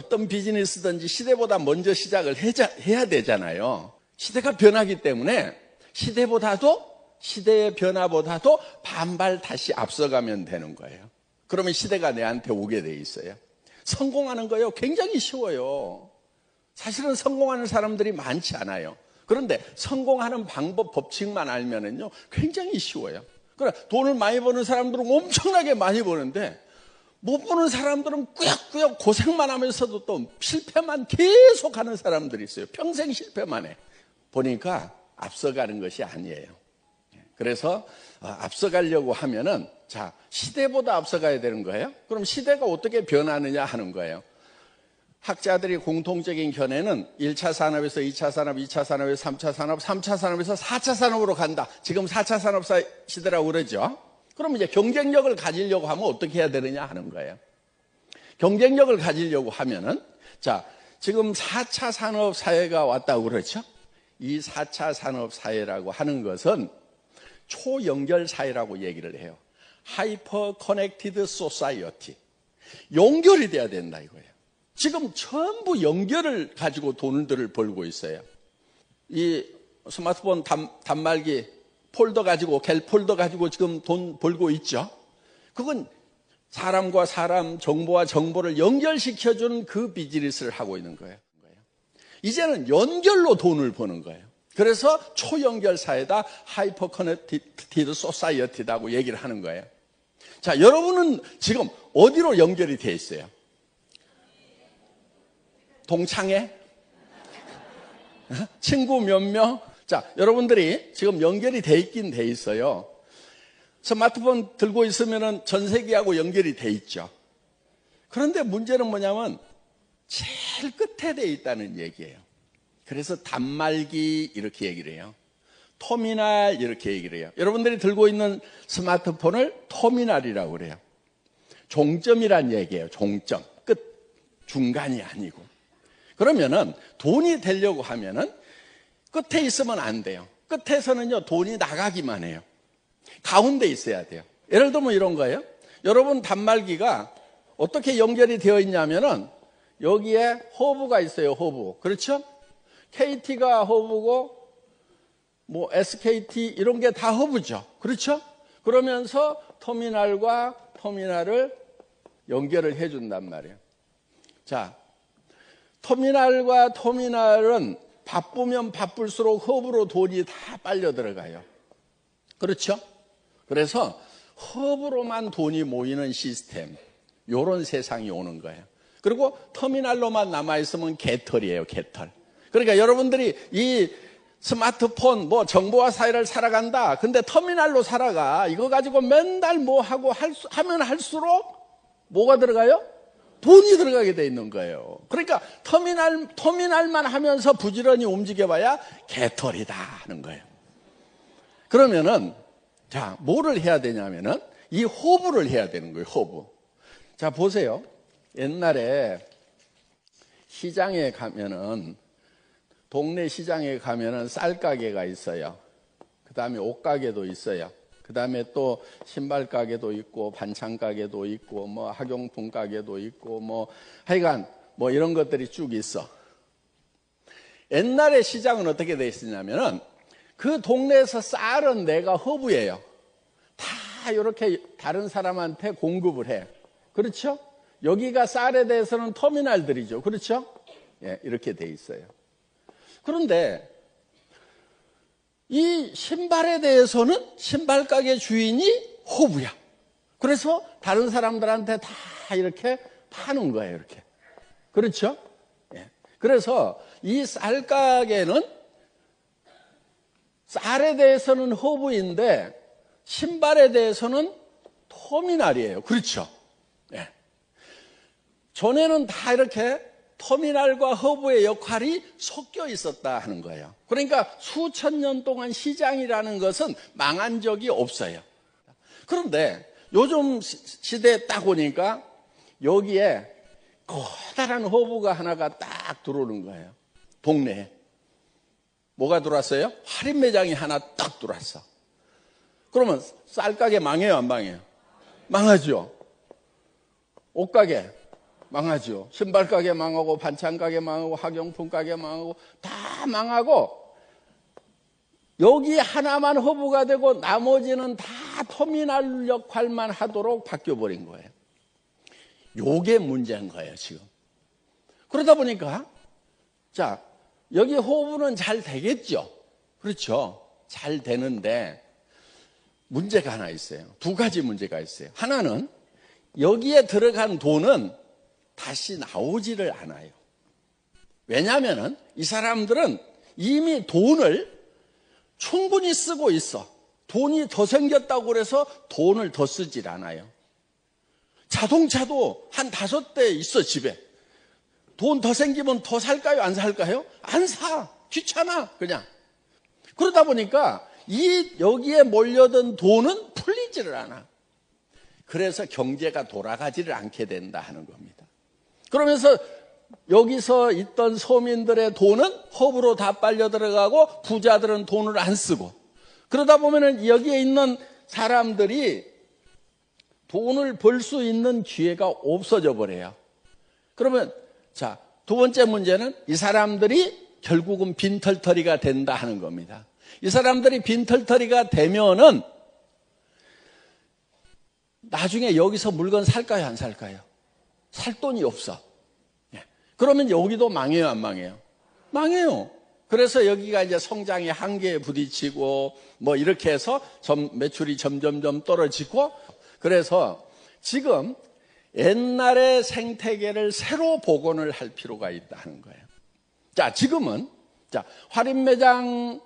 어떤 비즈니스든지 시대보다 먼저 시작을 해야 되잖아요. 시대가 변하기 때문에 시대의 변화보다도 반발 다시 앞서가면 되는 거예요. 그러면 시대가 내한테 오게 돼 있어요. 성공하는 거요 굉장히 쉬워요. 사실은 성공하는 사람들이 많지 않아요. 그런데 성공하는 방법, 법칙만 알면은요 굉장히 쉬워요. 그러나 돈을 많이 버는 사람들은 엄청나게 많이 버는데 못 버는 사람들은 꾸역꾸역 고생만 하면서도 또 실패만 계속하는 사람들이 있어요. 평생 실패만 해. 보니까 앞서가는 것이 아니에요. 그래서 앞서가려고 하면은 자, 시대보다 앞서가야 되는 거예요. 그럼 시대가 어떻게 변하느냐 하는 거예요. 학자들이 공통적인 견해는 1차 산업에서 2차 산업, 2차 산업에서 3차 산업, 3차 산업에서 4차 산업으로 간다. 지금 4차 산업 시대라고 그러죠. 그럼 이제 경쟁력을 가지려고 하면 어떻게 해야 되느냐 하는 거예요. 경쟁력을 가지려고 하면은 자, 지금 4차 산업 사회가 왔다고 그렇죠. 이 4차 산업 사회라고 하는 것은 초연결 사회라고 얘기를 해요. 하이퍼 커넥티드 소사이어티. 연결이 돼야 된다 이거예요. 지금 전부 연결을 가지고 돈들을 벌고 있어요. 이 스마트폰 단말기 폴더 가지고, 갤 폴더 가지고 지금 돈 벌고 있죠. 그건 사람과 사람, 정보와 정보를 연결시켜주는 그 비즈니스를 하고 있는 거예요. 이제는 연결로 돈을 버는 거예요. 그래서 초연결 사회다, 하이퍼 커넥티드 소사이어티다고 얘기를 하는 거예요. 자, 여러분은 지금 어디로 연결이 돼 있어요? 동창회? 친구 몇 명? 자, 여러분들이 지금 연결이 돼 있긴 돼 있어요. 스마트폰 들고 있으면 전 세계하고 연결이 돼 있죠. 그런데 문제는 뭐냐면 제일 끝에 돼 있다는 얘기예요. 그래서 단말기 이렇게 얘기를 해요. 터미널 이렇게 얘기를 해요. 여러분들이 들고 있는 스마트폰을 터미널이라고 그래요. 종점이란 얘기예요. 종점. 끝. 중간이 아니고. 그러면은 돈이 되려고 하면은 끝에 있으면 안 돼요. 끝에서는요 돈이 나가기만 해요. 가운데 있어야 돼요. 예를 들면 이런 거예요. 여러분 단말기가 어떻게 연결이 되어 있냐면은 여기에 허브가 있어요. 허브. 그렇죠? KT가 허브고 뭐 SKT 이런 게 다 허브죠. 그렇죠? 그러면서 터미널과 터미널을 연결을 해준단 말이에요. 자, 터미널과 터미널은 바쁘면 바쁠수록 허브로 돈이 다 빨려 들어가요. 그렇죠? 그래서 허브로만 돈이 모이는 시스템, 이런 세상이 오는 거예요. 그리고 터미널로만 남아있으면 개털이에요, 개털. 그러니까 여러분들이 이 스마트폰, 뭐 정보화 사회를 살아간다. 근데 터미널로 살아가. 이거 가지고 맨날 뭐 하고 하면 할수록 뭐가 들어가요? 돈이 들어가게 돼 있는 거예요. 그러니까 터미널만 하면서 부지런히 움직여봐야 개털이다 하는 거예요. 그러면은 자, 뭐를 해야 되냐면은 이 허브를 해야 되는 거예요. 허브. 자, 보세요. 옛날에 시장에 가면은 동네 시장에 가면은 쌀 가게가 있어요. 그 다음에 옷 가게도 있어요. 그 다음에 또 신발 가게도 있고 반찬 가게도 있고 뭐 학용품 가게도 있고 뭐 하여간 뭐 이런 것들이 쭉 있어. 옛날에 시장은 어떻게 돼 있었냐면은 그 동네에서 쌀은 내가 허브예요. 다 이렇게 다른 사람한테 공급을 해. 그렇죠? 여기가 쌀에 대해서는 터미널들이죠. 그렇죠? 예, 이렇게 돼 있어요. 그런데 이 신발에 대해서는 신발 가게 주인이 허브야. 그래서 다른 사람들한테 다 이렇게 파는 거예요. 이렇게. 그렇죠? 예. 그래서 이 쌀 가게는 쌀에 대해서는 허브인데 신발에 대해서는 터미널이에요. 그렇죠? 예. 전에는 다 이렇게 터미널과 허브의 역할이 섞여 있었다 하는 거예요. 그러니까 수천 년 동안 시장이라는 것은 망한 적이 없어요. 그런데 요즘 시대에 딱 오니까 여기에 커다란 허브가 하나가 딱 들어오는 거예요. 동네에. 뭐가 들어왔어요? 할인 매장이 하나 딱 들어왔어. 그러면 쌀가게 망해요, 안 망해요? 망하죠. 옷가게 망하죠. 신발 가게 망하고 반찬 가게 망하고 학용품 가게 망하고 다 망하고 여기 하나만 허브가 되고 나머지는 다 터미널 역할만 하도록 바뀌어버린 거예요. 요게 문제인 거예요, 지금. 그러다 보니까, 자, 여기 허브는 잘 되겠죠? 그렇죠? 잘 되는데, 문제가 하나 있어요. 두 가지 문제가 있어요. 하나는, 여기에 들어간 돈은 다시 나오지를 않아요. 왜냐하면, 이 사람들은 이미 돈을 충분히 쓰고 있어. 돈이 더 생겼다고 그래서 돈을 더 쓰질 않아요. 자동차도 한 5대 있어, 집에. 돈 더 생기면 더 살까요? 안 살까요? 안 사. 귀찮아, 그냥. 그러다 보니까 여기에 몰려든 돈은 풀리지를 않아. 그래서 경제가 돌아가지를 않게 된다 하는 겁니다. 그러면서 여기서 있던 서민들의 돈은 허브로 다 빨려 들어가고 부자들은 돈을 안 쓰고 그러다 보면은 여기에 있는 사람들이 돈을 벌 수 있는 기회가 없어져 버려요. 그러면 자, 두 번째 문제는 이 사람들이 결국은 빈털터리가 된다 하는 겁니다. 이 사람들이 빈털터리가 되면은 나중에 여기서 물건 살까요, 안 살까요? 살 돈이 없어. 그러면 여기도 망해요, 안 망해요? 망해요. 그래서 여기가 이제 성장의 한계에 부딪히고 뭐 이렇게 해서 매출이 점점점 떨어지고 그래서 지금 옛날의 생태계를 새로 복원을 할 필요가 있다는 거예요. 자, 지금은 할인매장뿐만이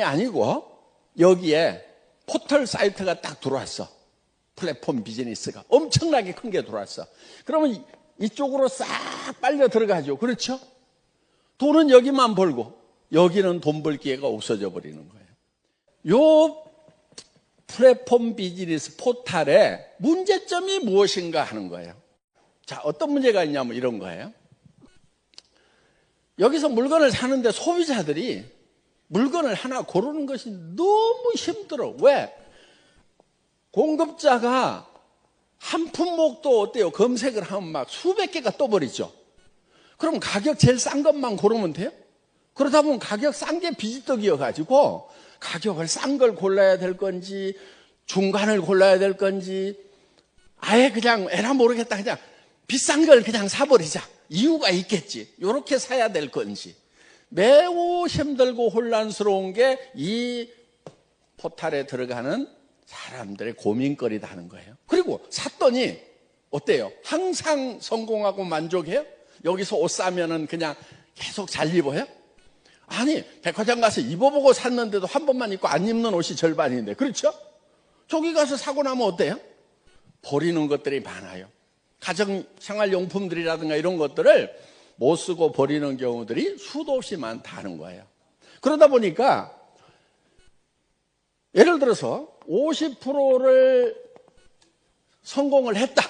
아니고 여기에 포털 사이트가 딱 들어왔어. 플랫폼 비즈니스가 엄청나게 큰 게 들어왔어. 그러면 이쪽으로 싹 빨려 들어가죠. 그렇죠? 돈은 여기만 벌고 여기는 돈 벌 기회가 없어져 버리는 거예요. 요 플랫폼 비즈니스 포탈의 문제점이 무엇인가 하는 거예요. 자, 어떤 문제가 있냐면 이런 거예요. 여기서 물건을 사는데 소비자들이 물건을 하나 고르는 것이 너무 힘들어. 왜? 공급자가 한 품목도 어때요? 검색을 하면 막 수백 개가 떠버리죠. 그럼 가격 제일 싼 것만 고르면 돼요? 그러다 보면 가격 싼 게 비지떡이어가지고 가격을 싼 걸 골라야 될 건지 중간을 골라야 될 건지 아예 그냥 에라 모르겠다 그냥 비싼 걸 그냥 사버리자. 이유가 있겠지. 이렇게 사야 될 건지 매우 힘들고 혼란스러운 게 이 포탈에 들어가는 사람들의 고민거리다 하는 거예요. 그리고 샀더니 어때요? 항상 성공하고 만족해요? 여기서 옷 사면은 그냥 계속 잘 입어요? 아니, 백화점 가서 입어보고 샀는데도 한 번만 입고 안 입는 옷이 절반인데, 그렇죠? 저기 가서 사고 나면 어때요? 버리는 것들이 많아요. 가정 생활용품들이라든가 이런 것들을 못 쓰고 버리는 경우들이 수도 없이 많다는 거예요. 그러다 보니까 예를 들어서 50%를 성공을 했다.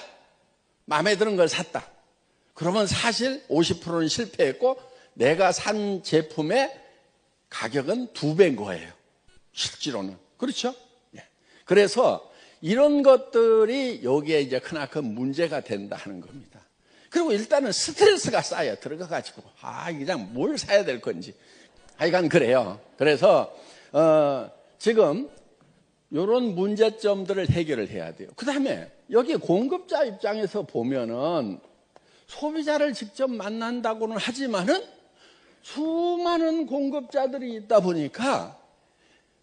마음에 드는 걸 샀다. 그러면 사실 50%는 실패했고 내가 산 제품의 가격은 2배인 거예요. 실제로는. 그렇죠? 그래서 이런 것들이 여기에 이제 크나큰 문제가 된다 하는 겁니다. 그리고 일단은 스트레스가 쌓여 들어가가지고 그냥 뭘 사야 될 건지 하여간 그래요. 그래서 지금 이런 문제점들을 해결을 해야 돼요. 그 다음에 여기 공급자 입장에서 보면은 소비자를 직접 만난다고는 하지만은 수많은 공급자들이 있다 보니까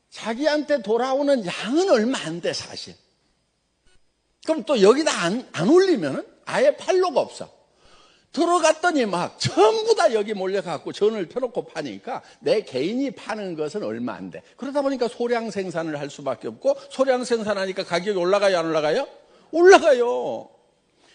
자기한테 돌아오는 양은 얼마 안 돼, 사실. 그럼 또 여기다 안 올리면은 아예 팔로가 없어. 들어갔더니 막 전부 다 여기 몰려갖고 전을 펴놓고 파니까 내 개인이 파는 것은 얼마 안 돼. 그러다 보니까 소량 생산을 할 수밖에 없고 소량 생산하니까 가격이 올라가요, 안 올라가요? 올라가요.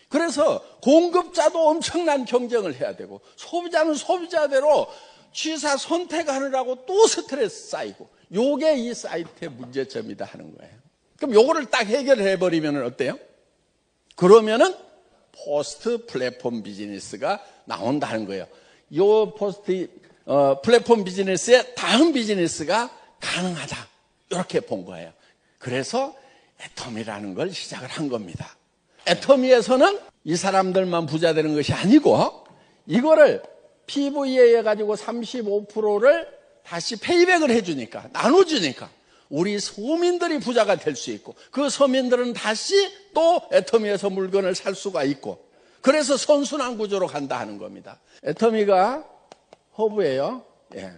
그래서 공급자도 엄청난 경쟁을 해야 되고 소비자는 소비자대로 취사 선택하느라고 또 스트레스 쌓이고 요게 이 사이트의 문제점이다 하는 거예요. 그럼 요거를 딱 해결해 버리면 어때요? 그러면은 포스트 플랫폼 비즈니스가 나온다는 거예요. 요 포스트 플랫폼 비즈니스의 다음 비즈니스가 가능하다. 이렇게 본 거예요. 그래서 애텀이라는 걸 시작을 한 겁니다. 애터미에서는 이 사람들만 부자 되는 것이 아니고 이거를 PV에 해가지고 35%를 다시 페이백을 해주니까, 나눠주니까 우리 서민들이 부자가 될 수 있고 그 서민들은 다시 또 애터미에서 물건을 살 수가 있고, 그래서 선순환 구조로 간다 하는 겁니다. 애터미가 허브예요. 예.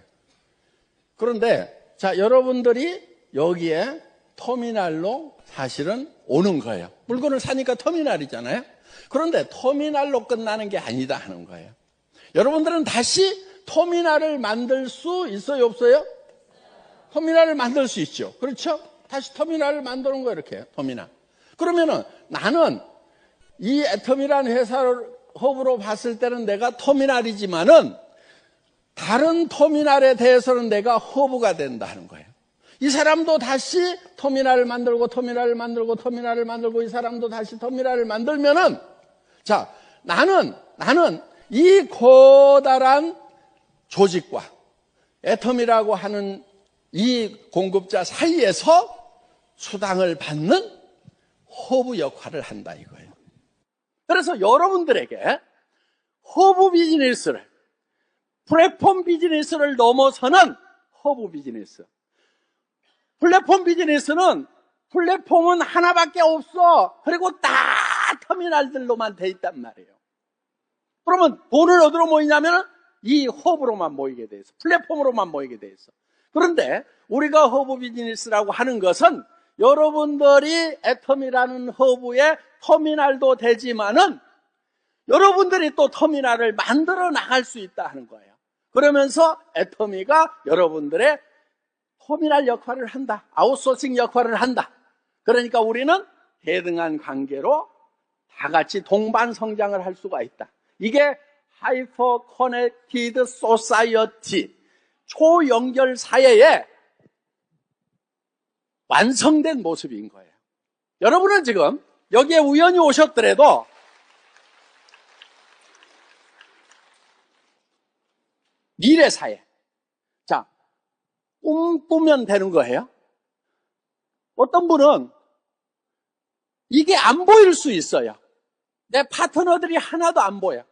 그런데 자, 여러분들이 여기에 터미널로 사실은 오는 거예요. 물건을 사니까 터미널이잖아요. 그런데 터미널로 끝나는 게 아니다 하는 거예요. 여러분들은 다시 터미널을 만들 수 있어요, 없어요? 터미널을 만들 수 있죠. 그렇죠? 다시 터미널을 만드는 거예요, 이렇게. 터미널. 그러면은 나는 이 애터미라는 회사를 허브로 봤을 때는 내가 터미널이지만은 다른 터미널에 대해서는 내가 허브가 된다는 거예요. 이 사람도 다시 터미널을 만들고 터미널을 만들고 터미널을 만들고 이 사람도 다시 터미널을 만들면은, 자, 나는 이 커다란 조직과 애터미라고 하는 이 공급자 사이에서 수당을 받는 허브 역할을 한다 이거예요. 그래서 여러분들에게 허브 비즈니스를, 플랫폼 비즈니스를 넘어서는 허브 비즈니스. 플랫폼 비즈니스는 플랫폼은 하나밖에 없어. 그리고 다 터미널들로만 돼 있단 말이에요. 그러면 돈을 어디로 모이냐면 이 허브로만 모이게 돼 있어. 플랫폼으로만 모이게 돼 있어. 그런데 우리가 허브 비즈니스라고 하는 것은 여러분들이 애터미라는 허브의 터미널도 되지만은 여러분들이 또 터미널을 만들어 나갈 수 있다 하는 거예요. 그러면서 애터미가 여러분들의 터미널 역할을 한다. 아웃소싱 역할을 한다. 그러니까 우리는 대등한 관계로 다 같이 동반 성장을 할 수가 있다. 이게 하이퍼 커넥티드 소사이어티, 초연결 사회의 완성된 모습인 거예요. 여러분은 지금 여기에 우연히 오셨더라도 미래 사회, 자, 꿈꾸면 되는 거예요. 어떤 분은 이게 안 보일 수 있어요. 내 파트너들이 하나도 안 보여.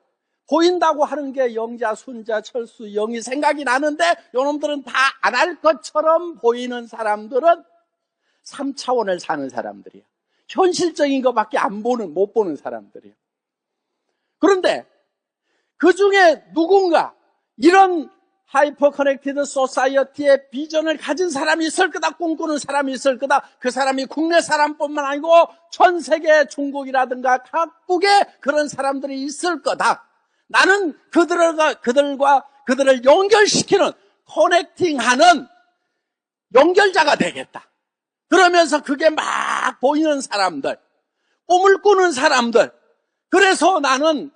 보인다고 하는 게 영자, 순자, 철수, 영이 생각이 나는데 요놈들은 다 안 할 것처럼 보이는 사람들은 3차원을 사는 사람들이야. 현실적인 것밖에 못 보는 사람들이야. 그런데 그 중에 누군가 이런 하이퍼 커넥티드 소사이어티의 비전을 가진 사람이 있을 거다, 꿈꾸는 사람이 있을 거다. 그 사람이 국내 사람뿐만 아니고 전 세계 중국이라든가 각국에 그런 사람들이 있을 거다. 나는 그들을 연결시키는, 커넥팅하는 연결자가 되겠다. 그러면서 그게 막 보이는 사람들, 꿈을 꾸는 사람들, 그래서 나는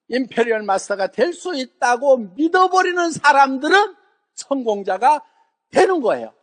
임페리얼 마스터가 될 수 있다고 믿어버리는 사람들은 성공자가 되는 거예요.